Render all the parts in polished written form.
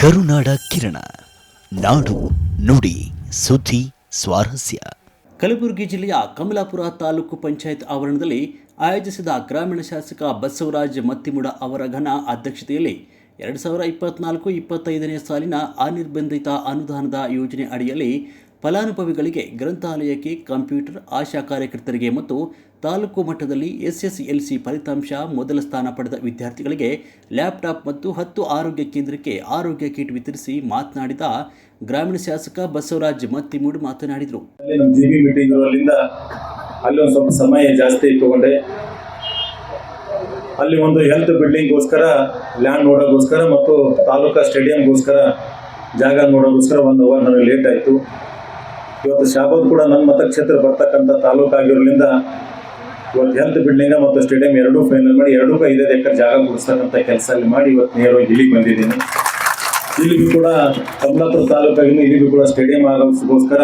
ಕರುನಾಡ ಕಿರಣ, ನಾಡು ನುಡಿ ಸುದ್ದಿ ಸ್ವಾರಸ್ಯ. ಕಲಬುರಗಿ ಜಿಲ್ಲೆಯ ಕಮಲಾಪುರ ತಾಲೂಕು ಪಂಚಾಯತ್ ಆವರಣದಲ್ಲಿ ಆಯೋಜಿಸಿದ ಗ್ರಾಮೀಣ ಶಾಸಕ ಬಸವರಾಜ ಮತ್ತಿಮುಡ ಅವರ ಘನ ಅಧ್ಯಕ್ಷತೆಯಲ್ಲಿ 2024-25ನೇ ಸಾಲಿನ ಅನಿರ್ಬಂಧಿತ ಅನುದಾನದ ಯೋಜನೆ ಅಡಿಯಲ್ಲಿ ಫಲಾನುಭವಿಗಳಿಗೆ ಗ್ರಂಥಾಲಯಕ್ಕೆ ಕಂಪ್ಯೂಟರ್, ಆಶಾ ಕಾರ್ಯಕರ್ತರಿಗೆ ಮತ್ತು ತಾಲೂಕು ಮಟ್ಟದಲ್ಲಿ SSLC ಫಲಿತಾಂಶ ಮೊದಲ ಸ್ಥಾನ ಪಡೆದ ವಿದ್ಯಾರ್ಥಿಗಳಿಗೆ ಲ್ಯಾಪ್ಟಾಪ್ ಮತ್ತು 10 ಆರೋಗ್ಯ ಕೇಂದ್ರಕ್ಕೆ ಆರೋಗ್ಯ ಕಿಟ್ ವಿತರಿಸಿ ಮಾತನಾಡಿದ ಗ್ರಾಮೀಣ ಶಾಸಕ ಬಸವರಾಜ ಮತ್ತಿಮುಡ ಮಾತನಾಡಿದರು. ಅಲ್ಲಿ ಒಂದು ಸ್ವಲ್ಪ ಸಮಯ ಜಾಸ್ತಿ ಇಟ್ಟುಕೊಂಡೆ. ಅಲ್ಲಿ ಒಂದು ಹೆಲ್ತ್ ಬಿಲ್ಡಿಂಗ್ಗೋಸ್ಕರ ಲ್ಯಾಂಡ್ ನೋಡೋಕ್ಕೋಸ್ಕರ ಮತ್ತು ತಾಲೂಕಾ ಸ್ಟೇಡಿಯಂಗೋಸ್ಕರ ಜಾಗ ನೋಡೋಕ್ಕೋಸ್ಕರ 1 ಅವರ್ ನನಗೆ ಲೇಟ್ ಆಯಿತು. ಇವತ್ತು ಶಾಬಾದ್ ಕೂಡ ನನ್ನ ಮತಕ್ಷೇತ್ರ ಬರ್ತಕ್ಕಂಥ ತಾಲೂಕು ಆಗಿರೋದ್ರಿಂದ ಇವತ್ತು ಹೆಲ್ತ್ ಬಿಲ್ಡಿಂಗ್ ಮತ್ತು ಸ್ಟೇಡಿಯಂ ಎರಡೂ ಫೈನಲ್ ಮಾಡಿ 2.5 ಎಕರೆ ಜಾಗ ಕೊಡಿಸ್ತಕ್ಕಂಥ ಕೆಲಸ ಅಲ್ಲಿ ಮಾಡಿ ಇವತ್ತು ನೇರವಾಗಿ ಇಲ್ಲಿಗೆ ಬಂದಿದ್ದೀನಿ. ಇಲ್ಲಿಗೂ ಕೂಡ ಕಮಲಾಪುರ ತಾಲೂಕಾಗಿನ ಇಲ್ಲಿಗೂ ಕೂಡ ಸ್ಟೇಡಿಯಂ ಆಗೋಸ್ಕರ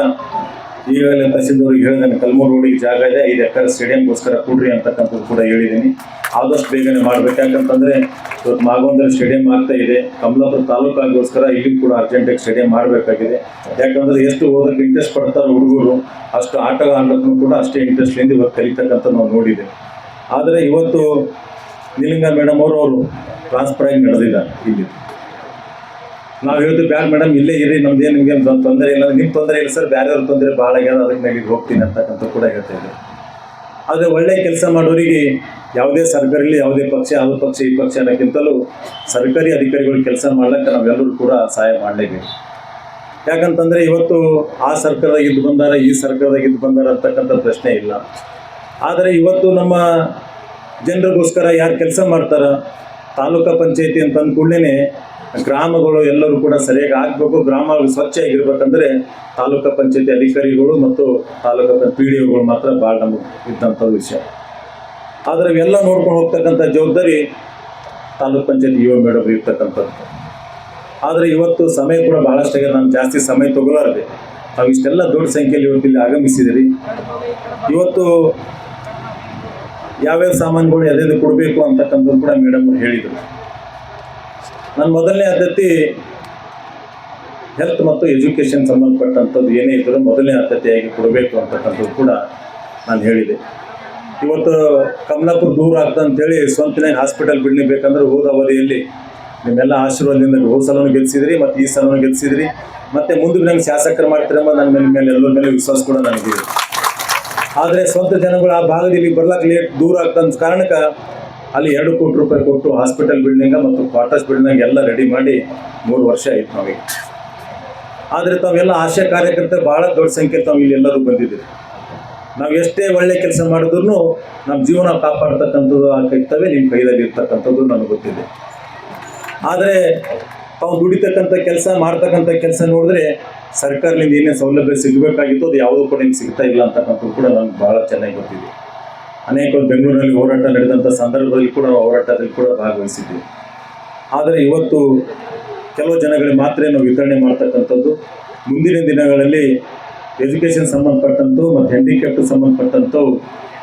ಈಗಾಗಲೇ ತಹಸೀಲ್ದಾರ್ಗೆ ಹೇಳಿದ್ದೇನೆ. ಕಲ್ಮೂರು ರೋಡಿಗೆ ಜಾಗ ಇದೆ, 5 ಎಕರೆ ಸ್ಟೇಡಿಯಂಗೋಸ್ಕರ ಕೊಡ್ರಿ ಅಂತಕ್ಕಂಥದ್ದು ಕೂಡ ಹೇಳಿದ್ದೀನಿ. ಆದಷ್ಟು ಬೇಗನೆ ಮಾಡ್ಬೇಕು. ಯಾಕಂತಂದರೆ ಇವತ್ತು ಮಾಗೊಂದಲ್ಲಿ ಸ್ಟೇಡಿಯಂ ಆಗ್ತಾ ಇದೆ. ಕಮಲಾಪುರ ತಾಲೂಕಾಗೋಸ್ಕರ ಇಲ್ಲಿ ಕೂಡ ಅರ್ಜೆಂಟಾಗಿ ಸ್ಟೇಡಿಯಂ ಮಾಡಬೇಕಾಗಿದೆ. ಯಾಕಂದರೆ ಎಷ್ಟು ಓದೋಕ್ಕೆ ಇಂಟ್ರೆಸ್ಟ್ ಪಡ್ತಾರೆ ಹುಡುಗರು, ಅಷ್ಟು ಆಟ ಆಡೋಕ್ಕೂ ಕೂಡ ಅಷ್ಟೇ ಇಂಟ್ರೆಸ್ಟ್ಲಿಂದ ಇವತ್ತು ಕಲಿತಕ್ಕಂಥ ನಾವು ನೋಡಿದೆ. ಆದರೆ ಇವತ್ತು ನಿಲಿಂಗ ಮೇಡಮ್ ಅವರು ಟ್ರಾನ್ಸ್ಫರ್ ಆಗಿ ನಡೆದಿದ್ದಾರೆ. ಇಲ್ಲಿ ನಾವು ಹೇಳ್ತೀವಿ ಬ್ಯಾಡ್ ಮೇಡಮ್ ಇಲ್ಲೇ ಇರಿ, ನಮ್ದೇನು ನಿಮಗೆ ತೊಂದರೆ ಇಲ್ಲ, ನಿಮ್ಮ ತೊಂದರೆ ಇಲ್ಲ ಸರ್, ಬೇರೆಯವ್ರ ತೊಂದರೆ ಭಾಳ ಆಗ್ಯಾದ, ಅದಕ್ಕೆ ನಾನು ಇಲ್ಲಿ ಹೋಗ್ತೀನಿ ಅಂತಕ್ಕಂಥ ಕೂಡ ಹೇಳ್ತಾ ಇದ್ದೆ. ಆದರೆ ಒಳ್ಳೆಯ ಕೆಲಸ ಮಾಡೋರಿಗೆ ಯಾವುದೇ ಸರ್ಕಾರ ಇರಲಿ, ಯಾವುದೇ ಪಕ್ಷ, ಯಾವ ಪಕ್ಷ ಈ ಪಕ್ಷ ಅನ್ನೋಕ್ಕಿಂತಲೂ ಸರ್ಕಾರಿ ಅಧಿಕಾರಿಗಳು ಕೆಲಸ ಮಾಡ್ಲಿಕ್ಕೆ ನಾವೆಲ್ಲರೂ ಕೂಡ ಸಹಾಯ ಮಾಡಲೇಬೇಕು. ಯಾಕಂತಂದರೆ ಇವತ್ತು ಆ ಸರ್ಕಾರದಾಗ ಇದ್ದು ಬಂದಾರ, ಈ ಸರ್ಕಾರದಾಗ ಇದ್ದು ಬಂದಾರ ಅಂತಕ್ಕಂಥ ಪ್ರಶ್ನೆ ಇಲ್ಲ. ಆದರೆ ಇವತ್ತು ನಮ್ಮ ಜನರಿಗೋಸ್ಕರ ಯಾರು ಕೆಲಸ ಮಾಡ್ತಾರ, ತಾಲೂಕಾ ಪಂಚಾಯತಿ ಅಂತ ಅಂದ್ಕೂಡಲೇ ಗ್ರಾಮಗಳು ಎಲ್ಲರೂ ಕೂಡ ಸರಿಯಾಗಿ ಆಗಬೇಕು. ಗ್ರಾಮಗಳು ಸ್ವಚ್ಛವಾಗಿರ್ಬೇಕಂದ್ರೆ ತಾಲೂಕಾ ಪಂಚಾಯತಿ ಅಧಿಕಾರಿಗಳು ಮತ್ತು ತಾಲೂಕಾ PDOಗಳು ಮಾತ್ರ ಭಾಳ ನಮಗೆ ಇದ್ದಂಥ ವಿಷಯ. ಆದರೆ ಇವೆಲ್ಲ ನೋಡ್ಕೊಂಡು ಹೋಗ್ತಕ್ಕಂಥ ಜವಾಬ್ದಾರಿ ತಾಲೂಕ್ ಪಂಚಾಯತಿ EO ಮೇಡಮ್ ಇರ್ತಕ್ಕಂಥದ್ದು. ಆದರೆ ಇವತ್ತು ಸಮಯ ಕೂಡ ಭಾಳಷ್ಟಾಗಿ ನಾನು ಜಾಸ್ತಿ ಸಮಯ ತಗೊಳ್ಳಾರದೆ ನಾವು ಇಷ್ಟೆಲ್ಲ ದೊಡ್ಡ ಸಂಖ್ಯೆಯಲ್ಲಿ ಇವತ್ತು ಇಲ್ಲಿ ಆಗಮಿಸಿದಿರಿ. ಇವತ್ತು ಯಾವ್ಯಾವ ಸಾಮಾನುಗಳು ಎದೆದು ಕೊಡಬೇಕು ಅಂತಕ್ಕಂಥದ್ದು ಕೂಡ ಮೇಡಮ್ ಹೇಳಿದರು. ನನ್ನ ಮೊದಲನೇ ಆದ್ಯತೆ ಹೆಲ್ತ್ ಮತ್ತು ಎಜುಕೇಷನ್ ಸಂಬಂಧಪಟ್ಟಂಥದ್ದು ಏನೇ ಇದ್ದರೂ ಮೊದಲನೇ ಆದ್ಯತೆಯಾಗಿ ಕೊಡಬೇಕು ಅಂತಕ್ಕಂಥದ್ದು ಕೂಡ ನಾನು ಹೇಳಿದೆ. ಇವತ್ತು ಕಮಲಾಪುರ ದೂರ ಆಗ್ತದೆ ಅಂತೇಳಿ ಸ್ವಂತನಾಗಿ ಹಾಸ್ಪಿಟಲ್ ಬಿಲ್ಡಿಂಗ್ ಬೇಕಂದ್ರೆ ಹೋದ ಅವಧಿಯಲ್ಲಿ ನಿಮ್ಮೆಲ್ಲ ಆಶೀರ್ವಾದದಿಂದ ಹೋದ ಸಲನೂ ಗೆಲ್ಲಿಸಿದ್ರಿ ಮತ್ತು ಈ ಸಲನೂ ಗೆಲ್ಲಿಸಿದ್ರಿ. ಮತ್ತು ಮುಂದೆ ನಂಗೆ ಶಾಸಕರು ಮಾಡ್ತೀರಮ್ಮ ನನ್ನ ಮೇಲೆ ಎಲ್ಲರ ಮೇಲೆ ವಿಶ್ವಾಸ ಕೂಡ ನನಗಿದೆ. ಆದರೆ ಸ್ವಂತ ಜನಗಳು ಆ ಭಾಗದಲ್ಲಿ ಬರ್ಲಾಕ ದೂರ ಆಗ್ತಂದ ಕಾರಣಕ್ಕೆ ಅಲ್ಲಿ 2 ಕೋಟಿ ರೂಪಾಯಿ ಕೊಟ್ಟು ಹಾಸ್ಪಿಟಲ್ ಬಿಲ್ಡಿಂಗ ಮತ್ತು ಕ್ವಾರ್ಟರ್ಸ್ ಬಿಲ್ಡಿಂಗ್ ಎಲ್ಲ ರೆಡಿ ಮಾಡಿ 3 ವರ್ಷ ಆಯಿತು ನಾವೀಗ. ಆದರೆ ತಾವೆಲ್ಲ ಆಶಾ ಕಾರ್ಯಕರ್ತರು ಭಾಳ ದೊಡ್ಡ ಸಂಖ್ಯೆ ತಾವು ಇಲ್ಲಿ ಎಲ್ಲರೂ ಬಂದಿದ್ದೀರಿ. ನಾವು ಎಷ್ಟೇ ಒಳ್ಳೆ ಕೆಲಸ ಮಾಡಿದ್ರು ನಮ್ಮ ಜೀವನ ಕಾಪಾಡ್ತಕ್ಕಂಥದ್ದು ಆಗ್ತವೆ ನಿಮ್ಮ ಕೈದಲ್ಲಿ ಇರ್ತಕ್ಕಂಥದ್ದು ನನಗೆ ಗೊತ್ತಿದೆ. ಆದರೆ ತಾವು ದುಡಿತಕ್ಕಂಥ ಕೆಲಸ ಮಾಡ್ತಕ್ಕಂಥ ಕೆಲಸ ನೋಡಿದ್ರೆ ಸರ್ಕಾರದಿಂದ ಏನೇ ಸೌಲಭ್ಯ ಸಿಗಬೇಕಾಗಿತ್ತು ಅದು ಯಾವುದೂ ಕೂಡ ನಿಮ್ಗೆ ಸಿಗ್ತಾ ಇಲ್ಲ ಅಂತಕ್ಕಂಥದ್ದು ಕೂಡ ನನಗೆ ಭಾಳ ಚೆನ್ನಾಗಿ ಗೊತ್ತಿದೆ. ಅನೇಕ ಬೆಂಗಳೂರಿನಲ್ಲಿ ಹೋರಾಟ ನಡೆದಂಥ ಸಂದರ್ಭದಲ್ಲಿ ಕೂಡ ಹೋರಾಟದಲ್ಲಿ ಕೂಡ ಭಾಗವಹಿಸಿದ್ದೀವಿ. ಆದರೆ ಇವತ್ತು ಕೆಲವು ಜನಗಳಿಗೆ ಮಾತ್ರ ನಾವು ವಿತರಣೆ ಮಾಡ್ತಕ್ಕಂಥದ್ದು. ಮುಂದಿನ ದಿನಗಳಲ್ಲಿ ಎಜುಕೇಷನ್ ಸಂಬಂಧಪಟ್ಟಂತೂ ಮತ್ತು ಹ್ಯಾಂಡಿಕ್ಯಾಪ್ಟ್ ಸಂಬಂಧಪಟ್ಟಂತೂ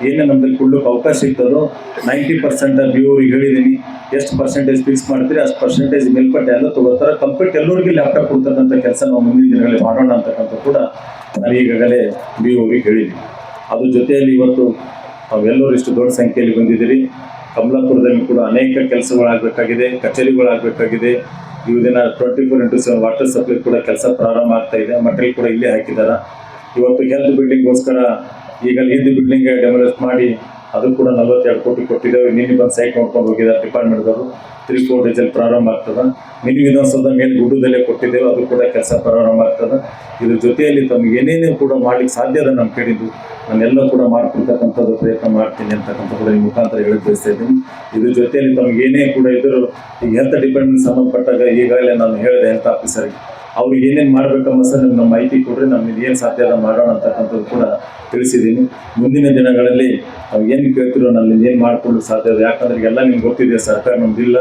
ಏನೇ ನಮ್ಮಲ್ಲಿ ಕೊಡ್ಲಿಕ್ಕೆ ಅವಕಾಶ ಸಿಗ್ತದೋ 90% BOರಿಗೆ ಹೇಳಿದ್ದೀನಿ. ಎಷ್ಟು ಪರ್ಸೆಂಟೇಜ್ ಫಿಕ್ಸ್ ಮಾಡ್ತೀರಿ ಅಷ್ಟು ಪರ್ಸೆಂಟೇಜ್ ಮೇಲ್ಪಟ್ಟು ಎಲ್ಲ ತೊಗೋತಾರೆ. ಕಂಪ್ಲೀಟ್ ಎಲ್ಲರಿಗೂ ಲ್ಯಾಪ್ಟಾಪ್ ಕೊಡ್ತಕ್ಕಂಥ ಕೆಲಸ ನಾವು ಮುಂದಿನ ದಿನಗಳಲ್ಲಿ ಮಾಡೋಣ ಅಂತಕ್ಕಂಥ ಕೂಡ ನಾನು ಈಗಾಗಲೇ BOರಿಗೆ ಹೇಳಿದ್ದೀನಿ. ಅದ್ರ ಜೊತೆಯಲ್ಲಿ ಇವತ್ತು ನಾವೆಲ್ಲರೂ ಇಷ್ಟು ದೊಡ್ಡ ಸಂಖ್ಯೆಯಲ್ಲಿ ಬಂದಿದ್ದೀರಿ. ಕಮಲಾಪುರದಲ್ಲಿ ಕೂಡ ಅನೇಕ ಕೆಲಸಗಳಾಗಬೇಕಾಗಿದೆ, ಕಚೇರಿಗಳಾಗಬೇಕಾಗಿದೆ. ಇವುದಿನ 24x7 ವಾಟರ್ ಸಪ್ಲೈ ಕೂಡ ಕೆಲಸ ಪ್ರಾರಂಭ ಆಗ್ತಾ ಇದೆ. ಮಟೀರಿಯಲ್ ಕೂಡ ಇಲ್ಲೇ ಹಾಕಿದ್ದಾರೆ. ಇವತ್ತು ಹೆಲ್ತ್ ಬಿಲ್ಡಿಂಗ್ಗೋಸ್ಕರ ಈಗ ಹಿಂದಿ ಬಿಲ್ಡಿಂಗ್ ಡೆವಲಪ್ ಮಾಡಿ ಅದು ಕೂಡ 42 ಕೋಟಿ ಕೊಟ್ಟಿದ್ದೇವೆ. ನಿನ್ನೆ ಬಂದು ಸೈಟ್ ನೋಡ್ಕೊಂಡು ಹೋಗಿದ್ದಾರೆ ಡಿಪಾರ್ಟ್ಮೆಂಟ್ದವರು. 3-4 ಡೇಸಲ್ಲಿ ಪ್ರಾರಂಭ ಆಗ್ತದೆ. ಮಿನಿ ವಿಧಾನಸೌಧ ಮೇಲೆ ಗುಡ್ಡದಲ್ಲೇ ಕೊಟ್ಟಿದ್ದೇವೆ, ಅದು ಕೂಡ ಕೆಲಸ ಪ್ರಾರಂಭ ಆಗ್ತದೆ. ಇದ್ರ ಜೊತೆಯಲ್ಲಿ ತಮಗೆ ಏನೇನು ಕೂಡ ಮಾಡ್ಲಿಕ್ಕೆ ಸಾಧ್ಯ ಅದ ನಮ್ಮ ಕಡೆದು ನಾನೆಲ್ಲ ಕೂಡ ಮಾಡ್ಕೊಳ್ತಕ್ಕಂಥದ್ದು ಪ್ರಯತ್ನ ಮಾಡ್ತೀನಿ ಅಂತಕ್ಕಂಥ ಕೂಡ ಈ ಮುಖಾಂತರ ಹೇಳಿ ಬಯಸ್ತಾ ಇದ್ದೀನಿ. ಇದ್ರ ಜೊತೆಯಲ್ಲಿ ತಮಗೆ ಏನೇ ಕೂಡ ಇದ್ದರೂ ಈ ಹೆಲ್ತ್ ಡಿಪಾರ್ಟ್ಮೆಂಟ್ ಸಂಬಂಧಪಟ್ಟಾಗ ಈಗಾಗಲೇ ನಾನು ಹೇಳಿದೆ ಹೆಲ್ತ್ ಆಫೀಸರ್ಗೆ ಅವ್ರಿಗೆ ಏನೇನು ಮಾಡಬೇಕಮ್ಮ ಸರ್ ನಮ್ಮ ಮಾಹಿತಿ ಕೊಡ್ರಿ, ನಮ್ಗೆ ಏನು ಸಾಧ್ಯ ಅದ ಮಾಡೋಣ ಅಂತಕ್ಕಂಥದ್ದು ಕೂಡ ತಿಳಿಸಿದ್ದೀನಿ. ಮುಂದಿನ ದಿನಗಳಲ್ಲಿ ನಾವು ಏನು ಕೇಳ್ತಿರೋ ನಮ್ಮಿಂದ ಏನು ಮಾಡಿಕೊಳ್ಳಲು ಸಾಧ್ಯ ಇದೆ. ಯಾಕಂದ್ರೆ ಎಲ್ಲ ನಿಮ್ಗೆ ಗೊತ್ತಿದೆ ಸರ್ಕಾರ ನಮ್ದಿಲ್ಲ,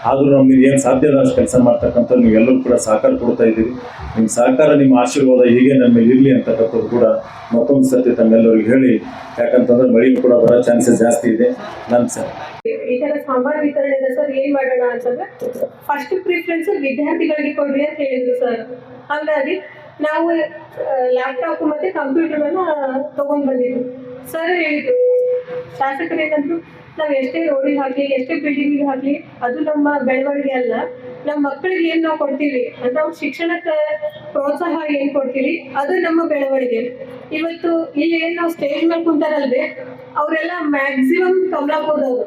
ಆದರೂ ನಮ್ಮಿಂದ ಏನು ಸಾಧ್ಯ ಅದ ಅಷ್ಟು ಕೆಲಸ ಮಾಡ್ತಕ್ಕಂಥ ನೀವೆಲ್ಲರೂ ಕೂಡ ಸಹಕಾರ ಕೊಡ್ತಾ ಇದ್ದೀರಿ. ನಿಮ್ಮ ಸಹಕಾರ ನಿಮ್ಮ ಆಶೀರ್ವಾದ ಹೀಗೆ ನಮ್ಮ ಮೇಲೆ ಇರಲಿ ಅಂತಕ್ಕಂಥದ್ದು ಕೂಡ ಮತ್ತೊಂದು ಸರ್ತಿ ತಮ್ಮೆಲ್ಲರಿಗೆ ಹೇಳಿ. ಯಾಕಂತಂದ್ರೆ ಮಳೆ ಕೂಡ ಬರೋ ಚಾನ್ಸಸ್ ಜಾಸ್ತಿ ಇದೆ. ನಾನು ಸರ್ ಈ ತರ ಸಾಂಬಾರ್ ವಿತರಣೆ ಇದೆ ಸರ್, ಏನ್ ಮಾಡೋಣ ಅಂತಂದ್ರೆ ಫಸ್ಟ್ ಪ್ರಿಫರೆನ್ಸ್ ವಿದ್ಯಾರ್ಥಿಗಳಿಗೆ ಕೊಡ್ರಿ ಅಂತ ಹೇಳಿದ್ರು ಸರ್. ಹಾಗಾಗಿ ನಾವು ಲ್ಯಾಪ್ಟಾಪ್ ಮತ್ತೆ ಕಂಪ್ಯೂಟರ್ ಅನ್ನ ತಗೊಂಡ್ ಬಂದಿದ್ವಿ. ಸರ್ ಹೇಳಿದ್ರು, ಶಾಸಕರು ಏನಂದ್ರು, ನಾವು ಎಷ್ಟೇ ರೋಡಿಗೆ ಹಾಕ್ಲಿ, ಎಷ್ಟೇ ಬಿಲ್ಡಿಂಗ್ ಹಾಕ್ಲಿ, ಅದು ನಮ್ಮ ಬೆಳವಣಿಗೆ ಅಲ್ಲ. ನಮ್ಮ ಮಕ್ಕಳಿಗೆ ಏನ್ ನಾವು ಕೊಡ್ತೀವಿ ಅಂದ್ರೆ ಅವ್ರ ಶಿಕ್ಷಣಕ್ಕೆ ಪ್ರೋತ್ಸಾಹ ಏನ್ ಕೊಡ್ತೀವಿ ಅದು ನಮ್ಮ ಬೆಳವಣಿಗೆ. ಇವತ್ತು ಇಲ್ಲಿ ಏನ್ ನಾವು ಸ್ಟೇಜ್ ಮೇಲೆ ಕುಂತಾರಲ್ವೇ, ಅವರೆಲ್ಲ ಮ್ಯಾಕ್ಸಿಮಮ್ ಕಮಲಾಪುರದವರು.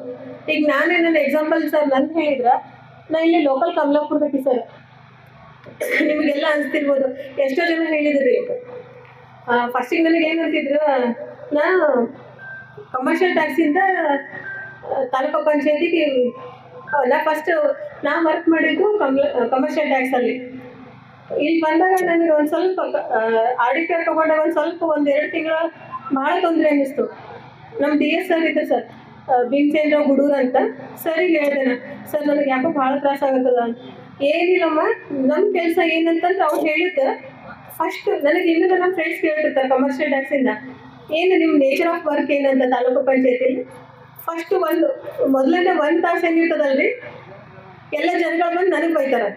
ಈಗ ನಾನೇ ನನ್ನ ಎಕ್ಸಾಂಪಲ್ ಸರ್, ನನ್ ಹೇಳಿದ್ರ ನಾ ಇಲ್ಲಿ ಲೋಕಲ್ ಕಮಲಾಪುರದಕ್ಕೆ ಸರ್. ನಿಮಗೆಲ್ಲ ಅನ್ಸ್ತಿರ್ಬೋದು, ಎಷ್ಟೋ ಜನ ಹೇಳಿದ್ರಿ. ಫಸ್ಟಿಗೆ ನನಗೆ ಏನಂತಿದ್ರು, ನಾ ಕಮರ್ಷಿಯಲ್ ಟ್ಯಾಕ್ಸಿಂದ ತಾಲೂಕು ಪಂಚಾಯತಿಗೆ ನಾ ವರ್ಕ್ ಮಾಡಿದ್ದು ಕಮರ್ಷಿಯಲ್ ಟ್ಯಾಕ್ಸ್ ಅಲ್ಲಿ. ಇಲ್ಲಿ ಬಂದಾಗ ನನಗೆ ಒಂದು ಸ್ವಲ್ಪ ಆಡಿಟರ್ ತಗೊಂಡಾಗ ಒಂದೆರಡು ತಿಂಗಳ ಭಾಳ ತೊಂದರೆ ಅನ್ನಿಸ್ತು. ನಮ್ಮ DS ಸರ್ ಇದ್ದರು ಸರ್, ಭೀಮಸೇಂದ್ರ ಗುಡೂರ್ ಅಂತ. ಸರಿಗೆ ಹೇಳಿದೆ, ಸರ್ ನನಗೆ ಯಾಕೋ ಭಾಳ ತ್ರಾಸ ಆಗತ್ತದ ಅಂತ. ಏನಿಲ್ಲಮ್ಮ, ನಮ್ಮ ಕೆಲಸ ಏನಂತಂದ್ರೆ ಅವ್ರು ಹೇಳಿದ್ದು ಫಸ್ಟ್ ನನಗೆ ಇನ್ನೂ ನಮ್ಮ ಫ್ರೆಂಡ್ಸ್ ಕೇಳ್ತಿರ್ತಾರೆ ಕಮರ್ಷಿಯಲ್ ಟ್ಯಾಕ್ಸಿಂದ, ಏನು ನಿಮ್ಮ ನೇಚರ್ ಆಫ್ ವರ್ಕ್ ಏನಂತ ತಾಲೂಕು ಪಂಚಾಯತಿಲಿ. ಫಸ್ಟ್ ಮೊದಲನೇ 1 ತಾಸು ಏನಿರ್ತದಲ್ರಿ, ಎಲ್ಲ ಜನಗಳು ಬಂದು ನನಗೆ ಬೈತಾರೆ,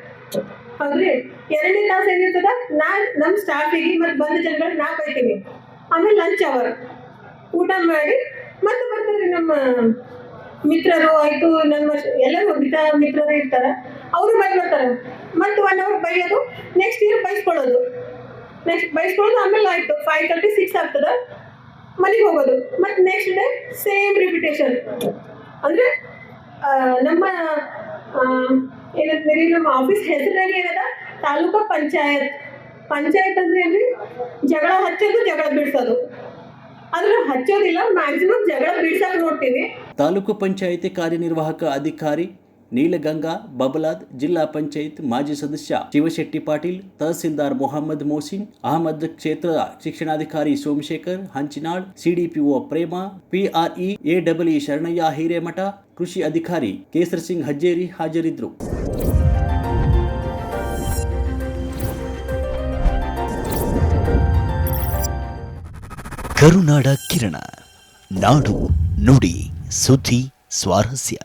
ಹೌದ್ರಿ. 2ನೇ ತಾಸು ಏನಿರ್ತದ, ನಮ್ಮ ಸ್ಟಾಫಿಗೆ ಮತ್ತು ಬಂದ ಜನಗಳಿಗೆ ನಾ ಬೈತೀನಿ. ಆಮೇಲೆ ಲಂಚ್ ಅವರ್ ಊಟ ಮಾಡಿ ಮತ್ತೆ ಬರ್ತಾರೆ ನಮ್ಮ ಮಿತ್ರರು ಆಯಿತು, ನಮ್ಮ ಎಲ್ಲರೂ ಮಿತ್ರರು ಇರ್ತಾರೆ, ಅವರು ಬರ್ತಾರೆ. ಮತ್ತೆ 1 ಅವರ್ ಬೈಯೋದು, ನೆಕ್ಸ್ಟ್ ಇಯರ್ ಬೈಸ್ಕೊಳ್ಳೋದು, ಆಮೇಲೆ ಆಯಿತು 5:30 6 ಆಗ್ತದೆ, ಮನೆಗೆ ಹೋಗೋದು. ಮತ್ತು ನೆಕ್ಸ್ಟ್ ಡೇ ಸೇಮ್ ರಿಪಿಟೇಷನ್. ಅಂದರೆ ನಮ್ಮ ಏನಂತೀರಿ, ನಮ್ಮ ಆಫೀಸ್ ಹೆಸರಾಗಿ ಏನದ ತಾಲೂಕು ಪಂಚಾಯತ್. ಪಂಚಾಯತ್ ಅಂದ್ರೆ ಏನ್ರಿ, ಜಗಳ ಹಚ್ಚೋದು, ಜಗಳ ಬಿಡಿಸೋದು. ಆದ್ರೆ ಹಚ್ಚೋದಿಲ್ಲ, ಮ್ಯಾಕ್ಸಿಮಮ್ ಜಗಳ ಬಿಡ್ಸಕ್ಕೆ ನೋಡ್ತೀವಿ. ತಾಲೂಕು ಪಂಚಾಯಿತಿ ಕಾರ್ಯನಿರ್ವಾಹಕ ಅಧಿಕಾರಿ ನೀಲಗಂಗಾ ಬಬಲಾದ್, ಜಿಲ್ಲಾ ಪಂಚಾಯತ್ ಮಾಜಿ ಸದಸ್ಯ ಶಿವಶೆಟ್ಟಿ ಪಾಟೀಲ್, ತಹಸೀಲ್ದಾರ್ ಮೊಹಮ್ಮದ್ ಮೋಸಿನ್ ಅಹಮದ್, ಕ್ಷೇತ್ರದ ಶಿಕ್ಷಣಾಧಿಕಾರಿ ಸೋಮಶೇಖರ್ ಹಂಚಿನಾಳ್, ಸಿಡಿಪಿಒ ಪ್ರೇಮ, PRE AEE ಶರಣಯ್ಯ ಹಿರೇಮಠ, ಕೃಷಿ ಅಧಿಕಾರಿ ಕೇಸರ್ ಸಿಂಗ್ ಹಜ್ಜೇರಿ ಹಾಜರಿದ್ದರು. ಕರುನಾಡ ಕಿರಣ, ನಾಡು ನುಡಿ ಸುದ್ದಿ ಸ್ವಾರಸ್ಯ.